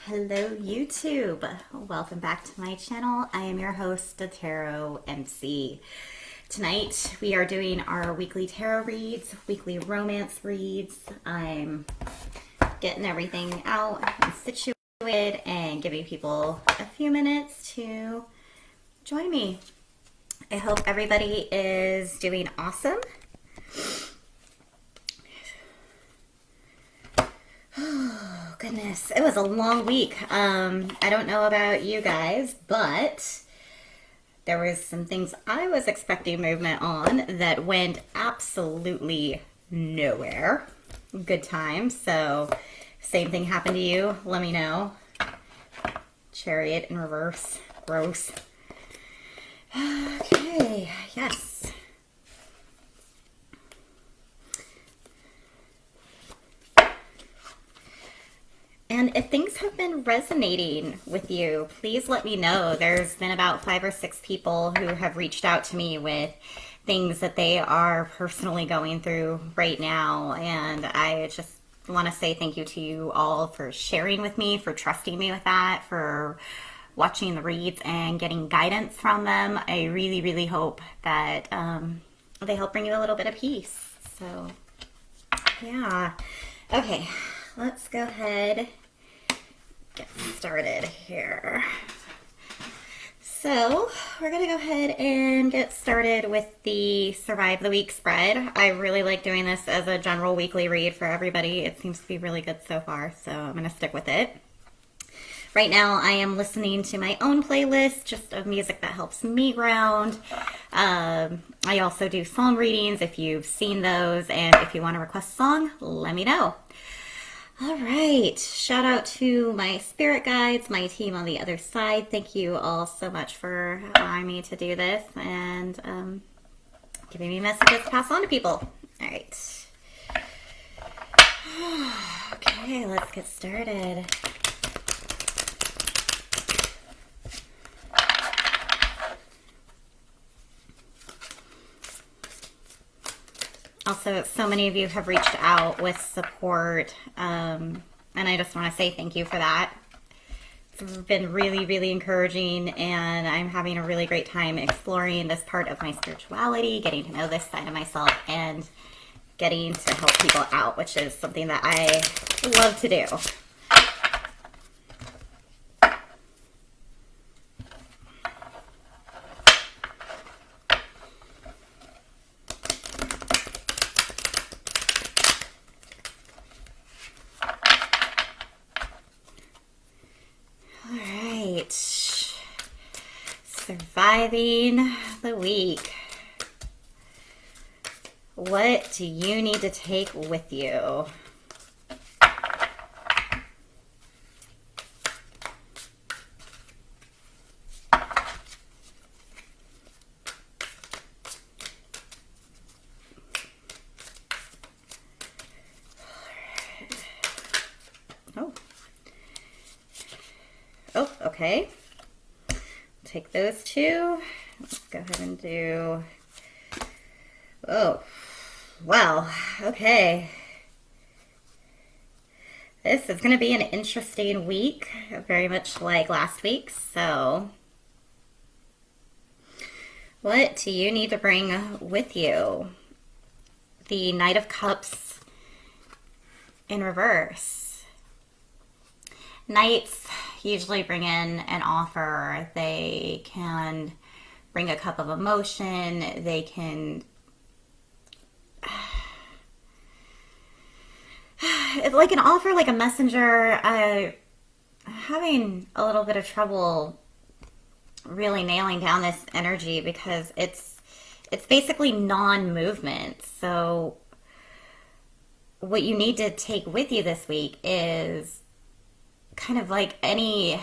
Hello YouTube, welcome back to my channel. I am your host, the Tarot MC. Tonight we are doing our weekly tarot reads, weekly romance reads. I'm getting everything out and situated and giving people a few minutes to join me. I hope everybody is doing awesome. Oh, goodness. It was a long week. I don't know about you guys, but there was some things I was expecting movement on that went absolutely nowhere. Good time. So, same thing happened to you. Let me know. Chariot in reverse. Gross. Okay. Yes. And if things have been resonating with you, please let me know. There's been about 5 or 6 people who have reached out to me with things that they are personally going through right now. And I just want to say thank you to you all for sharing with me, for trusting me with that, for watching the reads and getting guidance from them. I really, really hope that they help bring you a little bit of peace. So, yeah. Okay, let's go ahead get started here. So we're gonna go ahead and get started with the Survive the Week spread. I really like doing this as a general weekly read for everybody. It seems to be really good so far, so I'm gonna stick with it. Right now I am listening to my own playlist just of music that helps me ground. I also do song readings if you've seen those, and if you want to request a song, let me know. All right, shout out to my spirit guides, my team on the other side. Thank you all so much for allowing me to do this and giving me messages to pass on to people. All right. Okay, let's get started. Also, so many of you have reached out with support, and I just want to say thank you for that. It's been really, really encouraging, and I'm having a really great time exploring this part of my spirituality, getting to know this side of myself, and getting to help people out, which is something that I love to do. Surviving the week. What do you need to take with you? Oh, okay. Take those two. Let's go ahead and do, oh, well, okay. This is going to be an interesting week, very much like last week. So, what do you need to bring with you? The Knight of Cups in reverse. Knights usually bring in an offer. They can bring a cup of emotion. They can like an offer, like a messenger. Having a little bit of trouble really nailing down this energy because it's basically non-movement. So what you need to take with you this week is kind of like a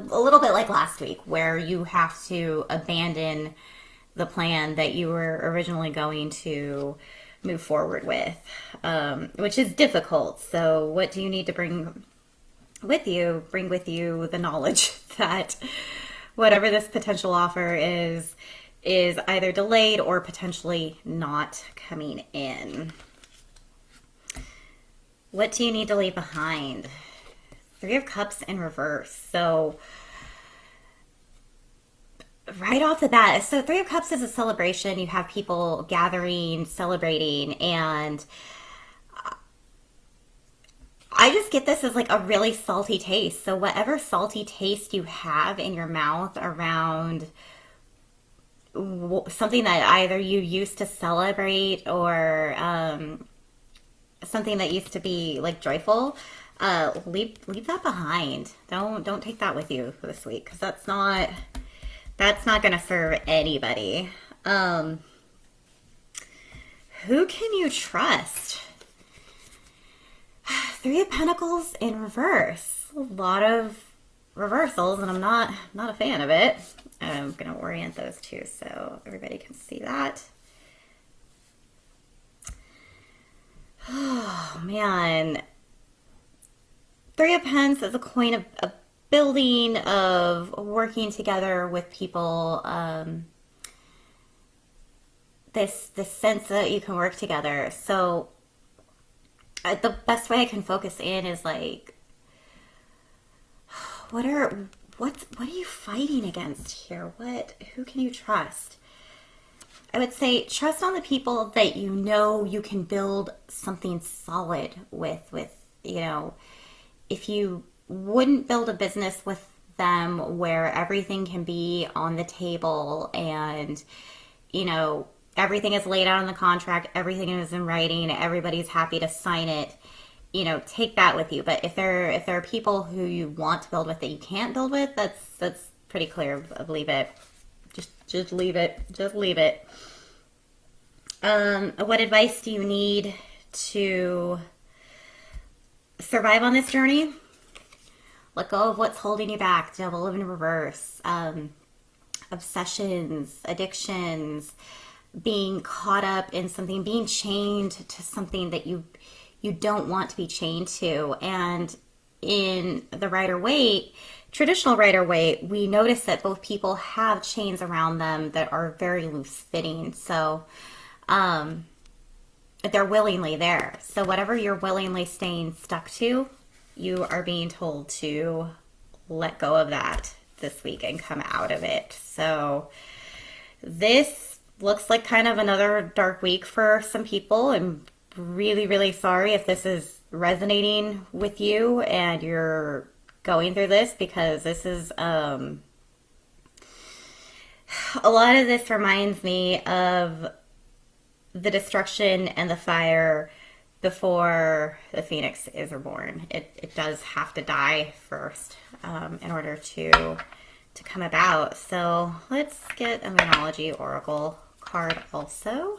little bit like last week, where you have to abandon the plan that you were originally going to move forward with, which is difficult. So what do you need to bring with you? Bring with you the knowledge that whatever this potential offer is either delayed or potentially not coming in. What do you need to leave behind? Three of Cups in reverse. So right off the bat, so Three of Cups is a celebration. You have people gathering, celebrating, and I just get this as like a really salty taste. So whatever salty taste you have in your mouth around something that either you used to celebrate or something that used to be like joyful, leave that behind. Don't take that with you this week, because that's not going to serve anybody. Who can you trust? Three of Pentacles in reverse. A lot of reversals, and I'm not a fan of it. I'm going to orient those two so everybody can see that. Oh, man. Three of Pens is a coin of building, of working together with people. This sense that you can work together. So the best way I can focus in is like, what are you fighting against here? Who can you trust? I would say trust on the people that you know you can build something solid with, if you wouldn't build a business with them where everything can be on the table and, everything is laid out in the contract, everything is in writing, everybody's happy to sign it, take that with you. But if there are people who you want to build with that you can't build with, that's pretty clear. Leave it. Just leave it. Just leave it. What advice do you need to survive on this journey? Let go of what's holding you back. Devil in reverse. Obsessions, addictions, being caught up in something, being chained to something that you don't want to be chained to. And in the Rider-Waite, traditional Rider-Waite, we notice that both people have chains around them that are very loose fitting. So they're willingly there. So whatever you're willingly staying stuck to, you are being told to let go of that this week and come out of it. So this looks like kind of another dark week for some people. I'm really, really sorry if this is resonating with you and you're going through this, because this is a lot of this reminds me of the destruction and the fire before the phoenix is reborn. It does have to die first in order to come about. So let's get a Moonology Oracle card also.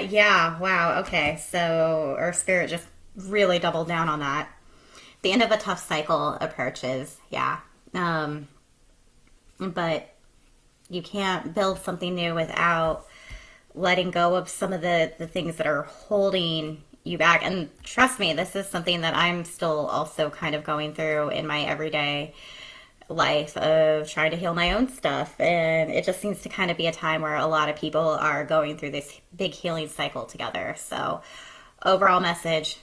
Yeah, wow, okay, so our spirit just really doubled down on that. The end of a tough cycle approaches, yeah. But you can't build something new without letting go of some of the things that are holding you back. And trust me, this is something that I'm still also kind of going through in my everyday life of trying to heal my own stuff. And it just seems to kind of be a time where a lot of people are going through this big healing cycle together. So overall message,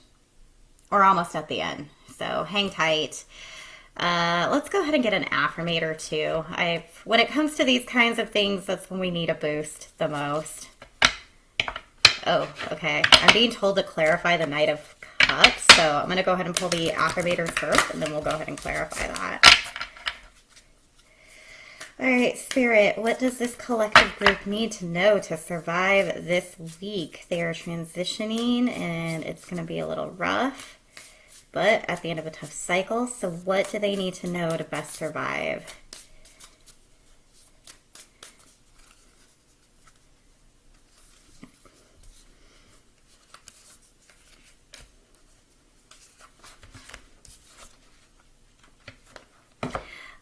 we're almost at the end, so hang tight. Let's go ahead and get an affirmate or two. When it comes to these kinds of things, that's when we need a boost the most. Oh, okay. I'm being told to clarify the Knight of Cups, so I'm going to go ahead and pull the affirmators first, and then we'll go ahead and clarify that. All right, Spirit, what does this collective group need to know to survive this week? They are transitioning, and it's going to be a little rough, but at the end of a tough cycle. So what do they need to know to best survive?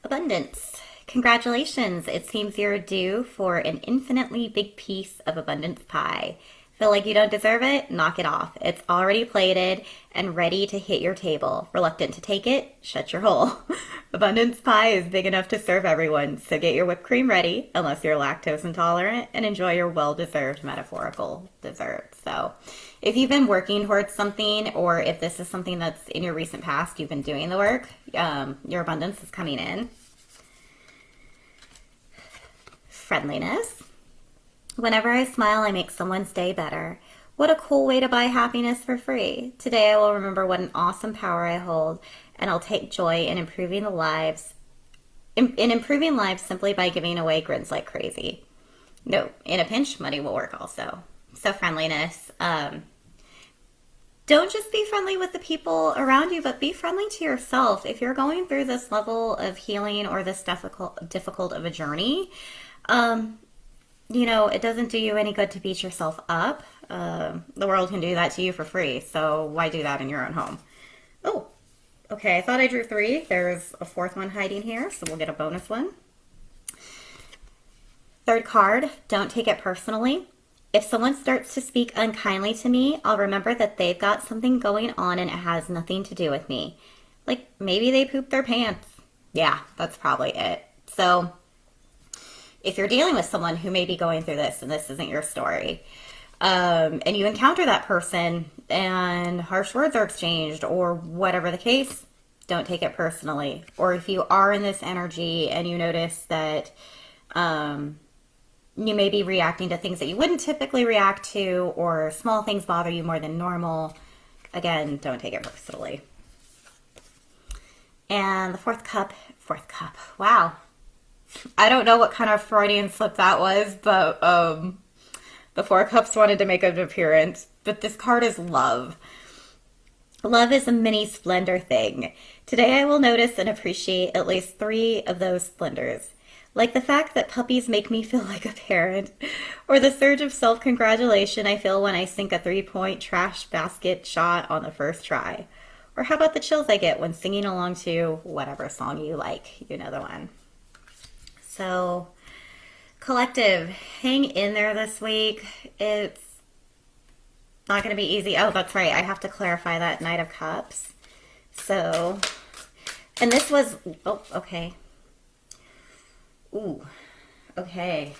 Abundance. Congratulations, it seems you're due for an infinitely big piece of abundance pie. Feel like you don't deserve it? Knock it off. It's already plated and ready to hit your table. Reluctant to take it? Shut your hole. Abundance pie is big enough to serve everyone, so get your whipped cream ready, unless you're lactose intolerant, and enjoy your well-deserved metaphorical dessert. So if you've been working towards something, or if this is something that's in your recent past, you've been doing the work, your abundance is coming in. Friendliness. Whenever I smile, I make someone's day better. What a cool way to buy happiness for free. Today I will remember what an awesome power I hold, and I'll take joy in improving lives simply by giving away grins like crazy. No, in a pinch, money will work also. So friendliness. Don't just be friendly with the people around you, but be friendly to yourself. If you're going through this level of healing or this difficult of a journey, it doesn't do you any good to beat yourself up. The world can do that to you for free, so why do that in your own home? Oh, okay, I thought I drew 3. There's a 4th one hiding here, so we'll get a bonus one. 3rd card, don't take it personally. If someone starts to speak unkindly to me, I'll remember that they've got something going on and it has nothing to do with me. Like, maybe they pooped their pants. Yeah, that's probably it. So if you're dealing with someone who may be going through this and this isn't your story, and you encounter that person and harsh words are exchanged or whatever the case, don't take it personally. Or if you are in this energy and you notice that you may be reacting to things that you wouldn't typically react to, or small things bother you more than normal, again, don't take it personally. And the fourth cup, wow. I don't know what kind of Freudian slip that was, but the 4 cups wanted to make an appearance. But this card is love. Love is a mini splendor thing. Today I will notice and appreciate at least 3 of those splendors. Like the fact that puppies make me feel like a parent, or the surge of self-congratulation I feel when I sink a 3-point trash basket shot on the first try. Or how about the chills I get when singing along to whatever song you like, you know the one. So, collective, hang in there this week. It's not going to be easy. Oh, that's right. I have to clarify that Knight of Cups. So, and this was, oh, okay. Ooh, okay.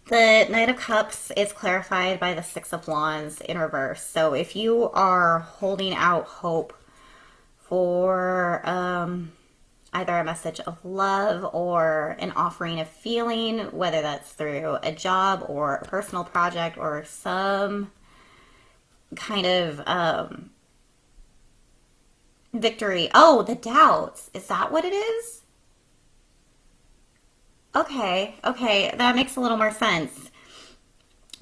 The Knight of Cups is clarified by the 6 of Wands in reverse. So if you are holding out hope for either a message of love or an offering of feeling, whether that's through a job or a personal project or some kind of victory. Oh, the doubts. Is that what it is? Okay, that makes a little more sense.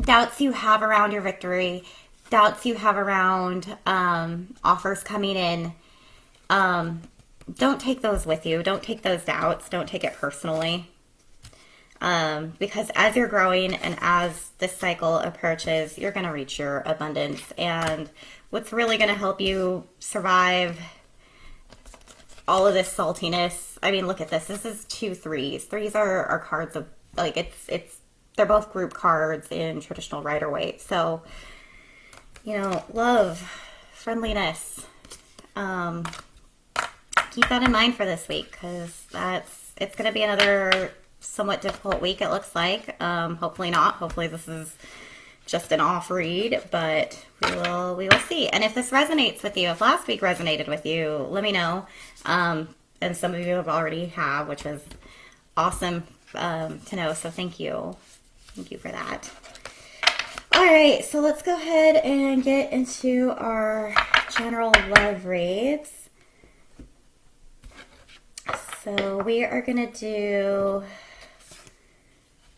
Doubts you have around your victory, doubts you have around offers coming in. Don't take those with you. Don't take those doubts. Don't take it personally. Because as you're growing and as this cycle approaches, you're going to reach your abundance. And what's really going to help you survive all of this saltiness, I mean, look at this. This is 2 3s. 3s are cards of, like, they're both group cards in traditional Rider-Waite. So, love, friendliness, keep that in mind for this week, because it's going to be another somewhat difficult week, it looks like. Hopefully not. Hopefully this is just an off read, but we will see. And if this resonates with you, if last week resonated with you, let me know. And some of you have already have, which is awesome to know. So thank you. Thank you for that. All right, so let's go ahead and get into our general love reads. So we are going to do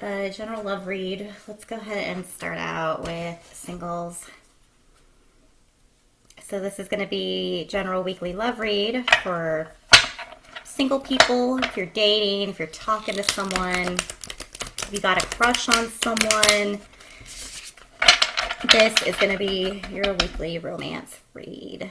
a general love read. Let's go ahead and start out with singles. So this is going to be general weekly love read for single people, if you're dating, if you're talking to someone, if you got a crush on someone. This is going to be your weekly romance read.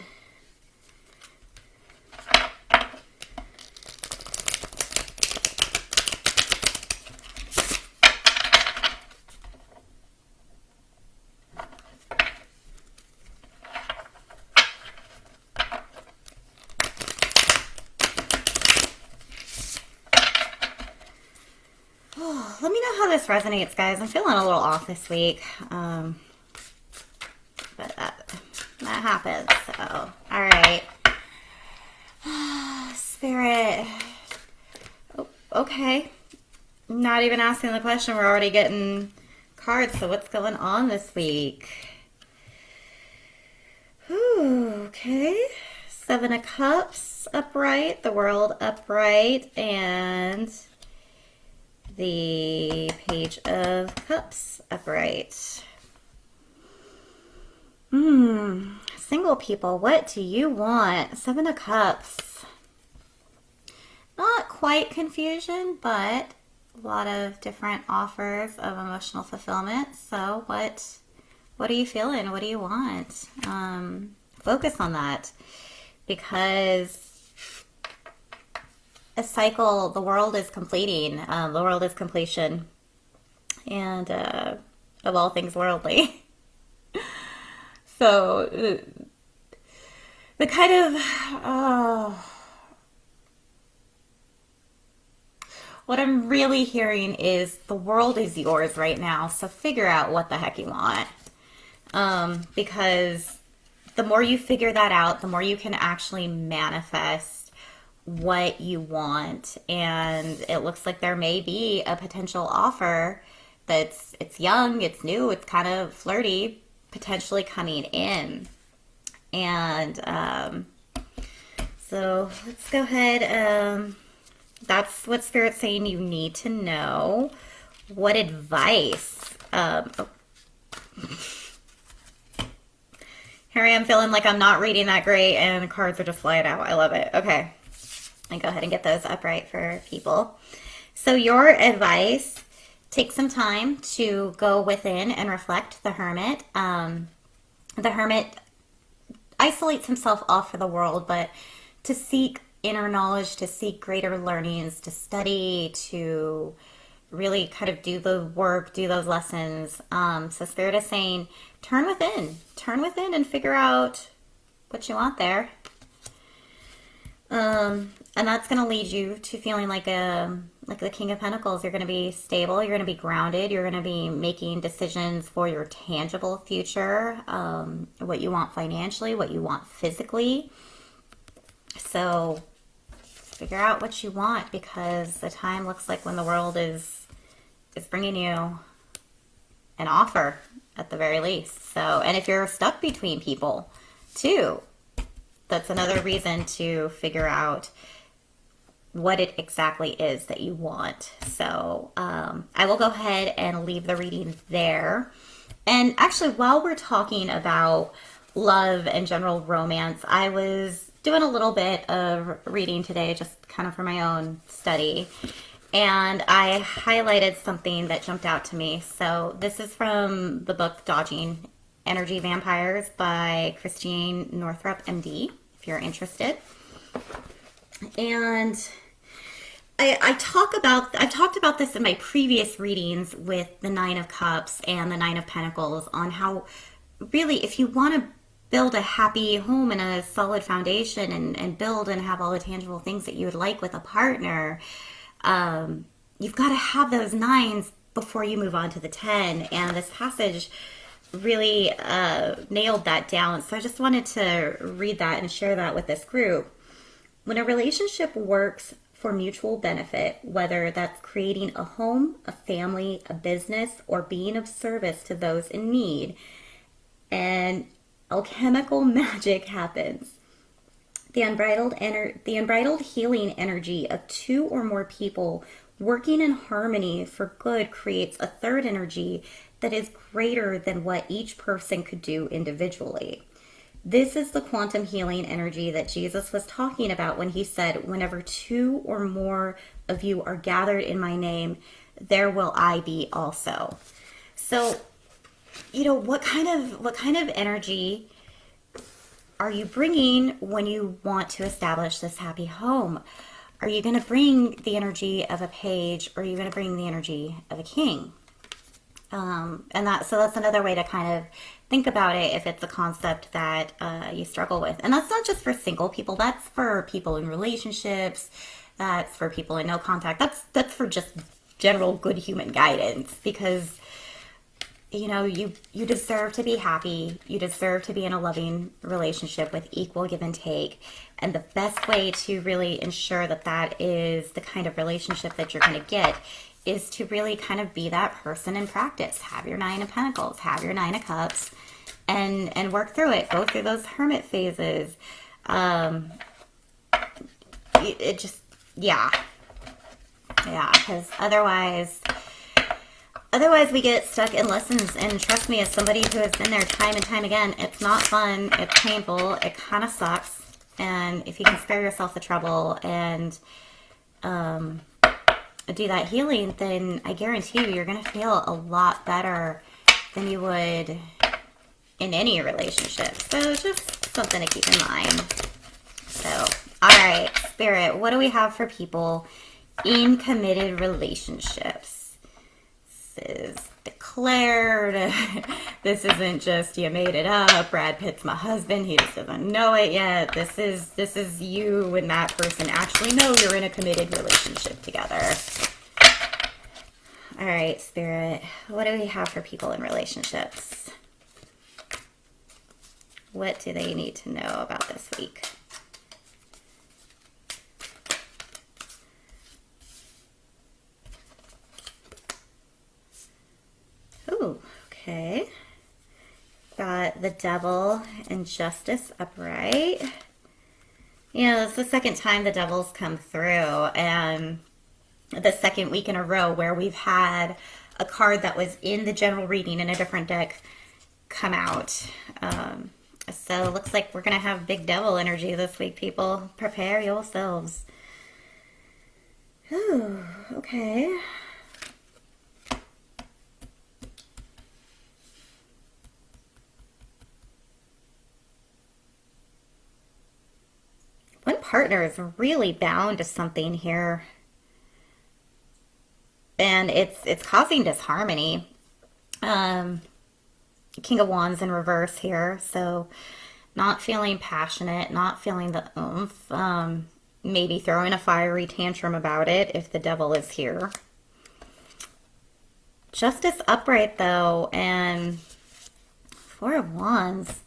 this resonates, guys. I'm feeling a little off this week. But that happens. So, all right. Spirit. Oh, okay. Not even asking the question. We're already getting cards. So what's going on this week? Ooh, okay. 7 of Cups upright. The World upright. And the Page of Cups upright. Single people, what do you want? 7 of Cups. Not quite confusion, but a lot of different offers of emotional fulfillment. So what are you feeling? What do you want? Focus on that, because a cycle, the world is completing. The world is completion, and of all things worldly. So the kind of what I'm really hearing is the world is yours right now. So figure out what the heck you want, because the more you figure that out, the more you can actually manifest what you want. And it looks like there may be a potential offer it's young, it's new, it's kind of flirty, potentially coming in. And so let's go ahead. That's what Spirit's saying you need to know. What advice? Here I am feeling like I'm not reading that great and the cards are just flying out. I love it. Okay. And go ahead and get those upright for people. So your advice, take some time to go within and reflect. The Hermit. The Hermit isolates himself off for the world, but to seek inner knowledge, to seek greater learnings, to study, to really kind of do the work, do those lessons. So Spirit is saying, turn within and figure out what you want there. And that's going to lead you to feeling like the King of Pentacles. You're going to be stable. You're going to be grounded. You're going to be making decisions for your tangible future, what you want financially, what you want physically. So figure out what you want, because the time looks like when the world is bringing you an offer at the very least. So, and if you're stuck between people too, that's another reason to figure out what it exactly is that you want. So I will go ahead and leave the reading there. And actually, while we're talking about love and general romance, I was doing a little bit of reading today, just kind of for my own study. And I highlighted something that jumped out to me. So this is from the book Dodging Energy Vampires by Christine Northrup, MD, if you're interested. And I've talked about this in my previous readings with the Nine of Cups and the Nine of Pentacles, on how really, if you want to build a happy home and a solid foundation and build and have all the tangible things that you would like with a partner, you've got to have those nines before you move on to the 10. And this passage really nailed that down. So I just wanted to read that and share that with this group. When a relationship works for mutual benefit, whether that's creating a home, a family, a business, or being of service to those in need, and alchemical magic happens. The unbridled healing energy of 2 or more people working in harmony for good creates a third energy that is greater than what each person could do individually. This is the quantum healing energy that Jesus was talking about when he said, whenever 2 or more of you are gathered in my name, there will I be also. So, you know, what kind of energy are you bringing when you want to establish this happy home? Are you going to bring the energy of a page, or are you going to bring the energy of a king? So that's another way to kind of think about it if it's a concept that you struggle with. And that's not just for single people. That's for people in relationships. That's for people in no contact. That's for just general good human guidance, because you know, you deserve to be happy. You deserve to be in a loving relationship with equal give and take. And the best way to really ensure that that is the kind of relationship that you're going to get is to really kind of be that person in practice. Have your Nine of Pentacles, have your Nine of Cups, and work through it. Go through those hermit phases. It just, yeah, because otherwise we get stuck in lessons. And trust me, as somebody who has been there time and time again, it's not fun, it's painful, it kind of sucks. And if you can spare yourself the trouble and do that healing, then I guarantee you, you're going to feel a lot better than you would in any relationship. So just something to keep in mind. So, all right, Spirit, what do we have for people in committed relationships? This is declared. This isn't just you made it up. Brad Pitt's my husband. He just doesn't know it yet. This is you and that person actually know you're in a committed relationship together. All right, Spirit, what do we have for people in relationships? What do they need to know about this week? Ooh, okay. Got the Devil and Justice upright. Yeah, it's the second time the Devil's come through, and the second week in a row where we've had a card that was in the general reading in a different deck come out. So it looks like we're going to have big Devil energy this week, people. Prepare yourselves. Ooh, okay. One partner is really bound to something here, and it's causing disharmony. King of Wands in reverse here, so not feeling passionate, not feeling the oomph, maybe throwing a fiery tantrum about it if the Devil is here. Justice upright though, and Four of Wands.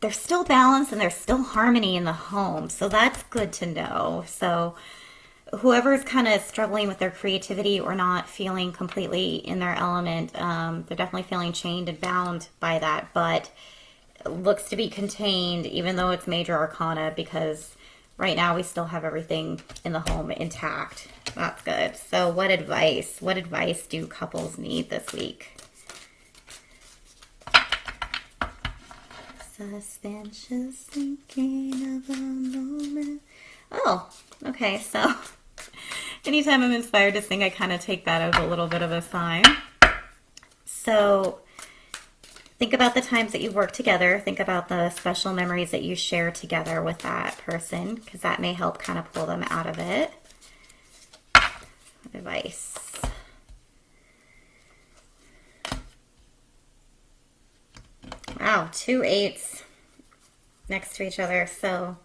There's still balance and there's still harmony in the home, so that's good to know. So whoever's kind of struggling with their creativity or not feeling completely in their element, they're definitely feeling chained and bound by that, but it looks to be contained even though it's major arcana, because right now we still have everything in the home intact. That's good. So what advice do couples need this week? Suspension thinking of a moment. Oh, okay, so anytime I'm inspired to sing, I kind of take that as a little bit of a sign. So think about the times that you work together. Think about the special memories that you share together with that person, because that may help kind of pull them out of it. Advice. Wow, 2 8s next to each other. So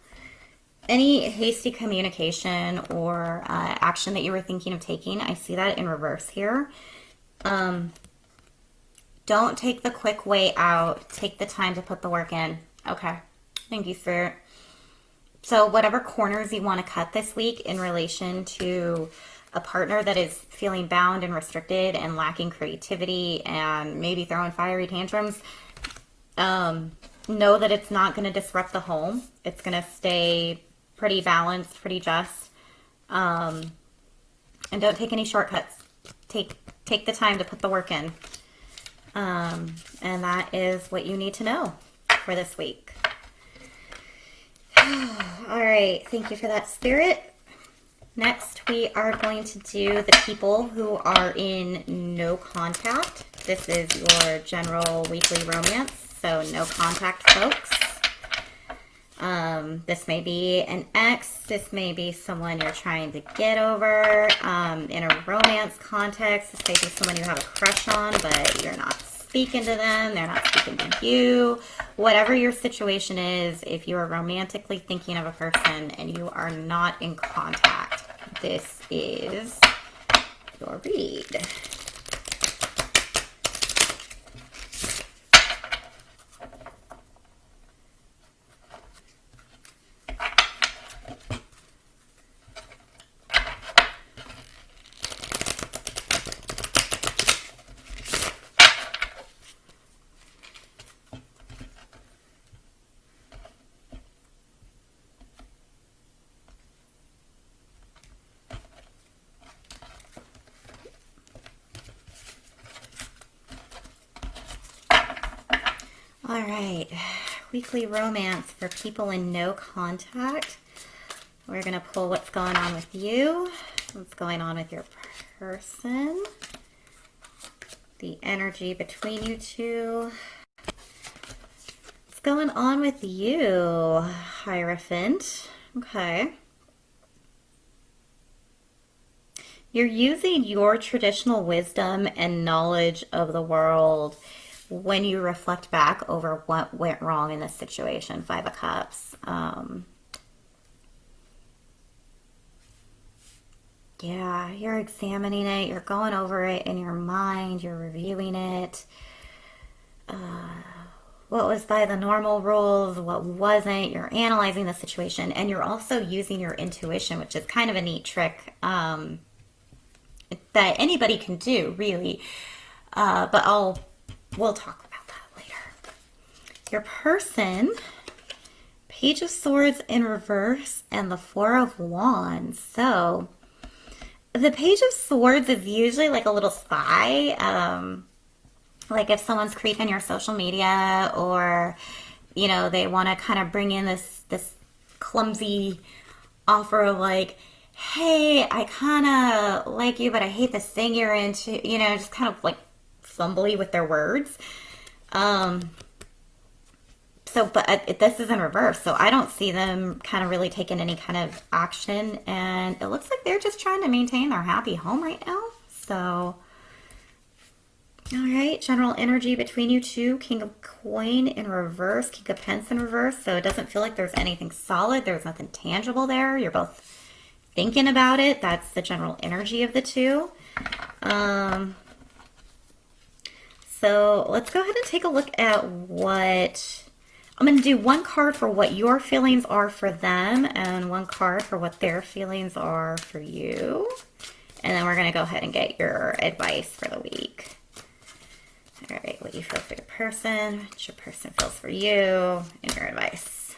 any hasty communication or action that you were thinking of taking, I see that in reverse here. Don't take the quick way out. Take the time to put the work in. Okay. Thank you, Spirit. So whatever corners you want to cut this week in relation to a partner that is feeling bound and restricted and lacking creativity and maybe throwing fiery tantrums, know that it's not going to disrupt the home. It's going to stay pretty balanced, pretty just. And don't take any shortcuts. Take the time to put the work in. And that is what you need to know for this week. All right. Thank you for that, Spirit. Next, we are going to do the people who are in no contact. This is your general weekly romance, so no contact, folks. This may be an ex. This may be someone you're trying to get over. In a romance context, this may be someone you have a crush on, but you're not speaking to them. They're not speaking to you. Whatever your situation is, if you are romantically thinking of a person and you are not in contact, this is your read. All right, weekly romance for people in no contact. We're going to pull what's going on with you, what's going on with your person, the energy between you two. What's going on with you, Hierophant? Okay. You're using your traditional wisdom and knowledge of the world when you reflect back over what went wrong in this situation. Five of Cups. Yeah, you're examining it. You're going over it in your mind. You're reviewing it. What was by the normal rules? What wasn't? You're analyzing the situation. And you're also using your intuition, which is kind of a neat trick that anybody can do, really. But we'll talk about that later. Your person, Page of Swords in reverse, and the Four of Wands. So, the Page of Swords is usually like a little spy. Like if someone's creeping your social media, or, you know, they want to kind of bring in this clumsy offer of like, hey, I kind of like you, but I hate this thing you're into, you know, just kind of like fumbly with their words. But this is in reverse, so I don't see them kind of really taking any kind of action, and it looks like they're just trying to maintain their happy home right now. So, all right, general energy between you two, King of Coin in reverse, King of Pence in reverse, so it doesn't feel like there's anything solid, there's nothing tangible there. You're both thinking about it. That's the general energy of the two. So let's go ahead and take a look at what... I'm going to do one card for what your feelings are for them, and one card for what their feelings are for you. And then we're going to go ahead and get your advice for the week. All right, what you feel for your person, what your person feels for you, and your advice.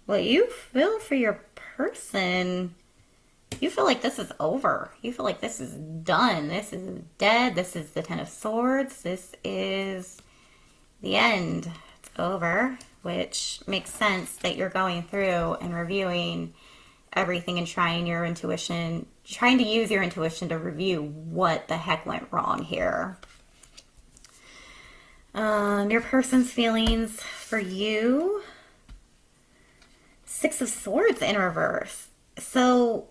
What you feel for your person... You feel like this is over. You feel like this is done. This is dead. This is the Ten of Swords. This is the end. It's over, which makes sense that you're going through and reviewing everything and trying to use your intuition to review what the heck went wrong here. Your person's feelings for you. Six of Swords in reverse. So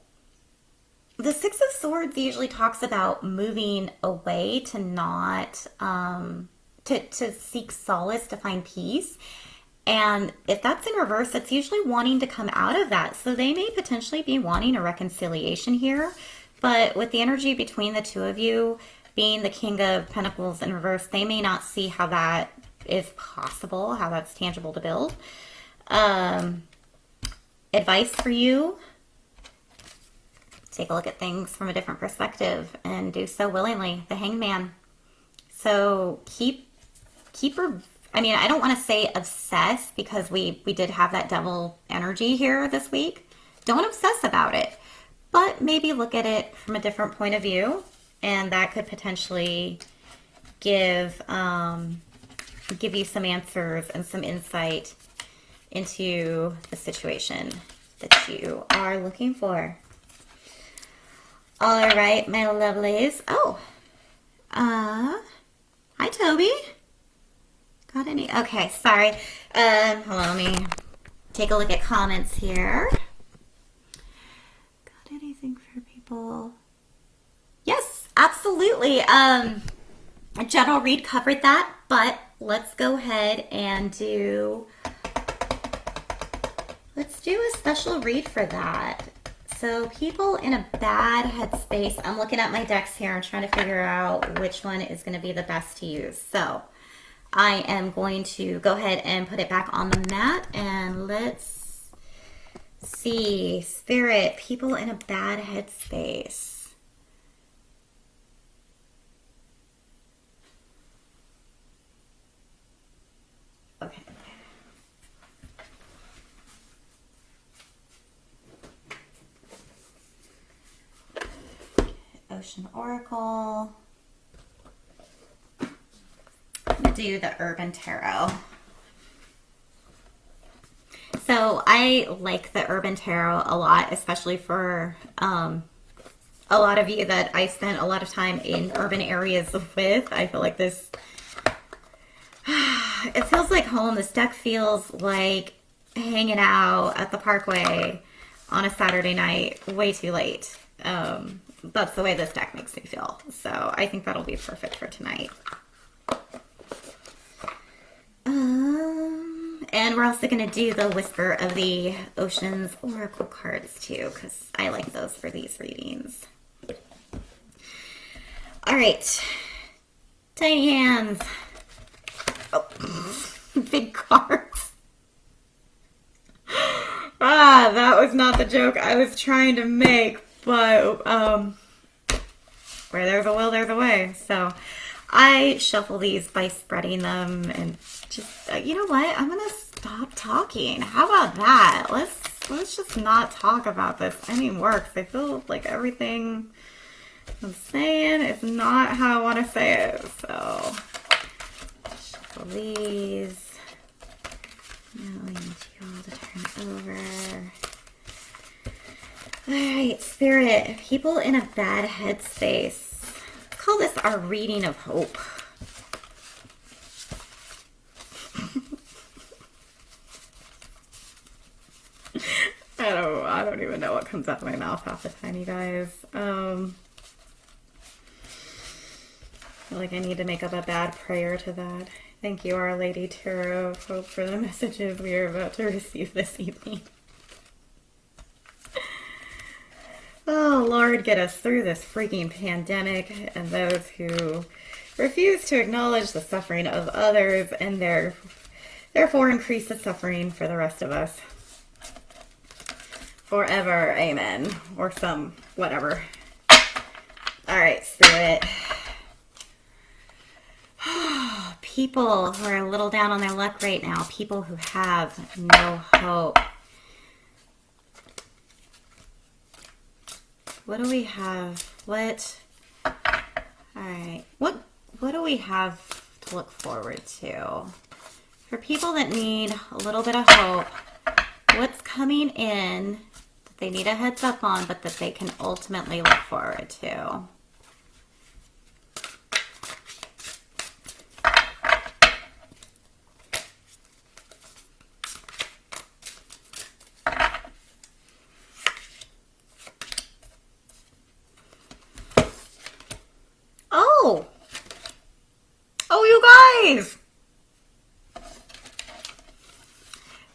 the Six of Swords usually talks about moving away to not, to seek solace, to find peace. And if that's in reverse, it's usually wanting to come out of that. So they may potentially be wanting a reconciliation here. But with the energy between the two of you, being the King of Pentacles in reverse, they may not see how that is possible, how that's tangible to build. Advice for you: take a look at things from a different perspective and do so willingly. The Hangman. So keep I mean, I don't want to say obsess, because we did have that devil energy here this week. Don't obsess about it, but maybe look at it from a different point of view, and that could potentially give you some answers and some insight into the situation that you are looking for. All right, my lovelies. Oh, hi, Toby. Got any? Okay, sorry. Hold on, let me take a look at comments here. Got anything for people? Yes, absolutely. General Read covered that, but let's go ahead and do Let's do a special read for that. So people in a bad headspace. I'm looking at my decks here and trying to figure out which one is going to be the best to use. So I am going to go ahead and put it back on the mat, and let's see. Spirit, people in a bad headspace. Okay. Ocean Oracle. I'm going to do the Urban Tarot. So I like the Urban Tarot a lot, especially for a lot of you that I spent a lot of time in urban areas with. I feel like this, it feels like home. This deck feels like hanging out at the Parkway on a Saturday night, way too late. That's the way this deck makes me feel. So I think that'll be perfect for tonight. And we're also going to do the Whisper of the Oceans Oracle cards too, because I like those for these readings. All right. Tiny hands. Oh, big cards. That was not the joke I was trying to make, but where there's a will, there's a way. So I shuffle these by spreading them, and just you know what? I'm gonna stop talking. How about that? Let's just not talk about this anymore, because I feel like everything I'm saying is not how I want to say it. So shuffle these. Now we need you all to turn over. Alright, Spirit, people in a bad headspace. Let's call this our reading of hope. I don't even know what comes out of my mouth half the time, you guys. I feel like I need to make up a bad prayer to that. Thank you, Our Lady Tarot of Hope, for the messages we are about to receive this evening. Oh, Lord, get us through this freaking pandemic, and those who refuse to acknowledge the suffering of others and therefore increase the suffering for the rest of us. Forever, amen. Or some whatever. All right, Spirit. People who are a little down on their luck right now. People who have no hope. What do we have? All right. What do we have to look forward to? For people that need a little bit of hope, what's coming in that they need a heads up on, but that they can ultimately look forward to? Oh, you guys!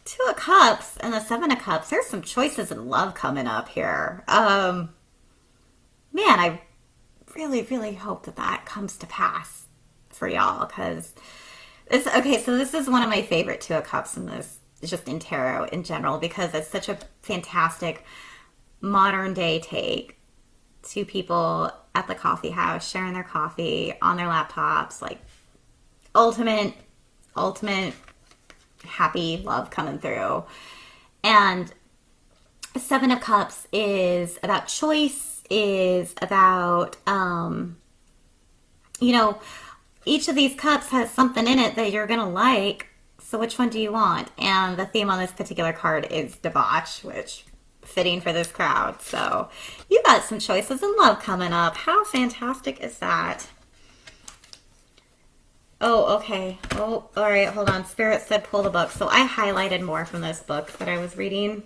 Two of Cups and the Seven of Cups. There's some choices in love coming up here. Man, I really, really hope that comes to pass for y'all, because so this is one of my favorite Two of Cups in this, just in tarot in general, because it's such a fantastic modern day take. Two people at the coffee house sharing their coffee on their laptops, like ultimate happy love coming through. And Seven of Cups is about choice, is about each of these cups has something in it that you're gonna like, so which one do you want? And the theme on this particular card is debauch, which fitting for this crowd. So you got some choices in love coming up. How fantastic is that? Oh, okay. Oh, all right. Hold on. Spirit said pull the book. So I highlighted more from this book that I was reading.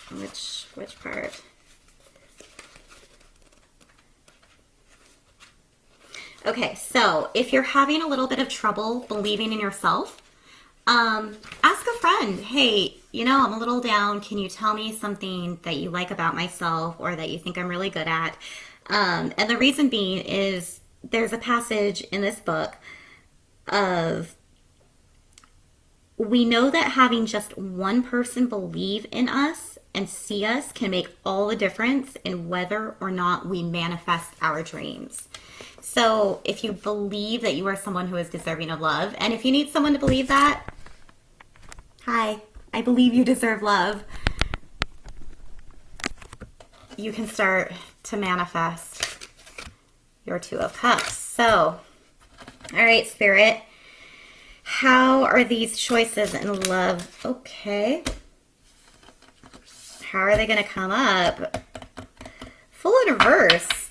Which part? Okay, so if you're having a little bit of trouble believing in yourself, Ask a friend, hey, I'm a little down. Can you tell me something that you like about myself or that you think I'm really good at? And the reason being is there's a passage in this book of we know that having just one person believe in us and see us can make all the difference in whether or not we manifest our dreams. So if you believe that you are someone who is deserving of love, and if you need someone to believe that, hi, I believe you deserve love, you can start to manifest your Two of Cups. So, all right, Spirit, how are these choices in love? Okay. How are they going to come up? Full in reverse.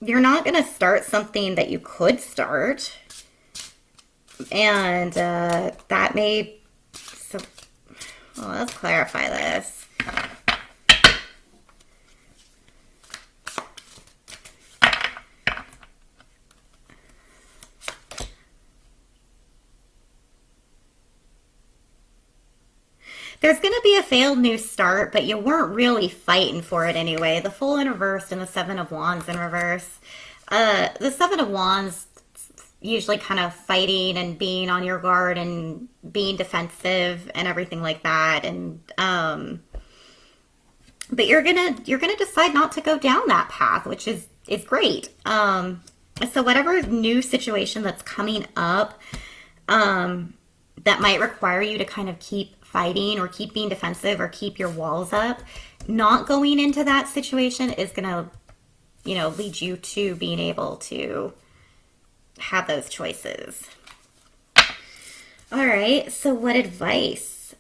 You're not going to start something that you could start. And that may... So, well, let's clarify this. There's going to be a failed new start, but you weren't really fighting for it anyway. The Fool in reverse and the Seven of Wands in reverse. The Seven of Wands usually kind of fighting and being on your guard and being defensive and everything like that. And but you're gonna decide not to go down that path, which is great. So whatever new situation that's coming up, that might require you to kind of keep fighting or keep being defensive or keep your walls up, not going into that situation is going to, lead you to being able to have those choices. All right. So what advice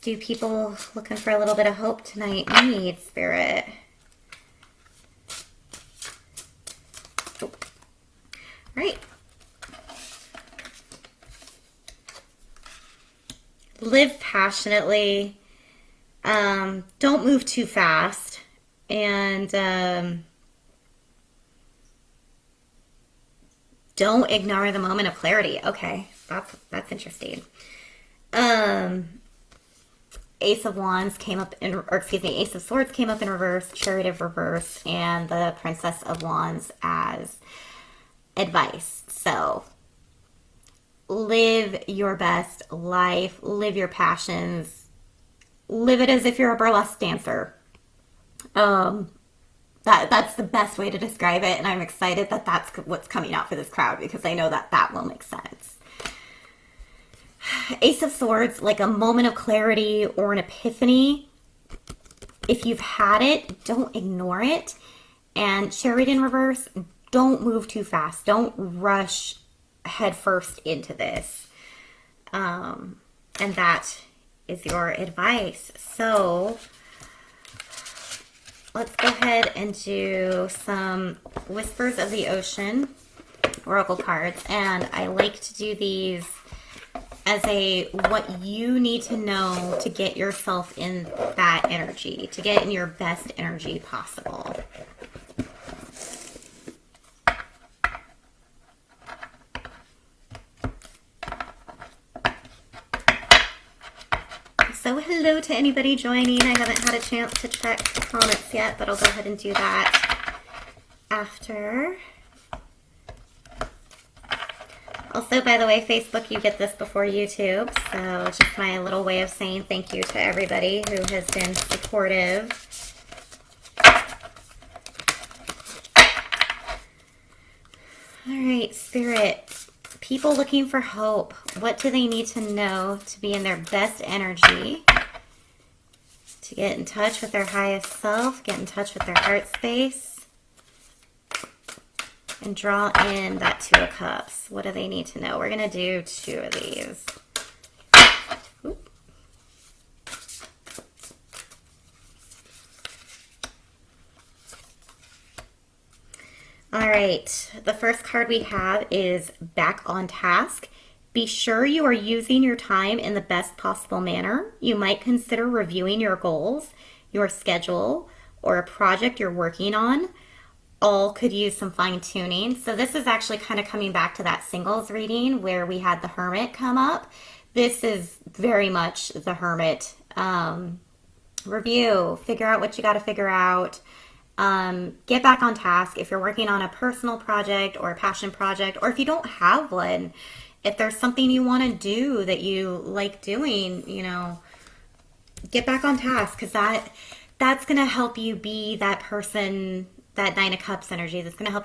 do people looking for a little bit of hope tonight need, Spirit? Oh. Right. Live passionately. Don't move too fast. And don't ignore the moment of clarity. Okay, that's interesting. Ace of Wands came up Ace of Swords came up in reverse, Chariot reverse, and the Princess of Wands as advice. So live your best life, live your passions, live it as if you're a burlesque dancer. That's the best way to describe it, and I'm excited that that's what's coming out for this crowd because I know that will make sense. Ace of Swords, like a moment of clarity or an epiphany. If you've had it, don't ignore it. And Chariot in reverse, don't move too fast. Don't rush headfirst into this. And that is your advice. So let's go ahead and do some Whispers of the Ocean oracle cards. And I like to do these as a what you need to know to get yourself in that energy, to get in your best energy possible. So hello to anybody joining. I haven't had a chance to check comments yet, but I'll go ahead and do that after. Also, by the way, Facebook, you get this before YouTube. So just my little way of saying thank you to everybody who has been supportive. All right, Spirit. People looking for hope. What do they need to know to be in their best energy? To get in touch with their highest self, get in touch with their heart space, and draw in that Two of Cups. What do they need to know? We're going to do two of these. Oop. All right, the first card we have is Back on Task. Be sure you are using your time in the best possible manner. You might consider reviewing your goals, your schedule, or a project you're working on. all could use some fine tuning. So this is actually kind of coming back to that singles reading where we had the Hermit come up. This is very much the Hermit. Review, figure out what you got to figure out. Get back on task if you're working on a personal project or a passion project, or if you don't have one, if there's something you want to do that you like doing, get back on task, because that's going to help you be that person, that Nine of Cups energy. That's going to help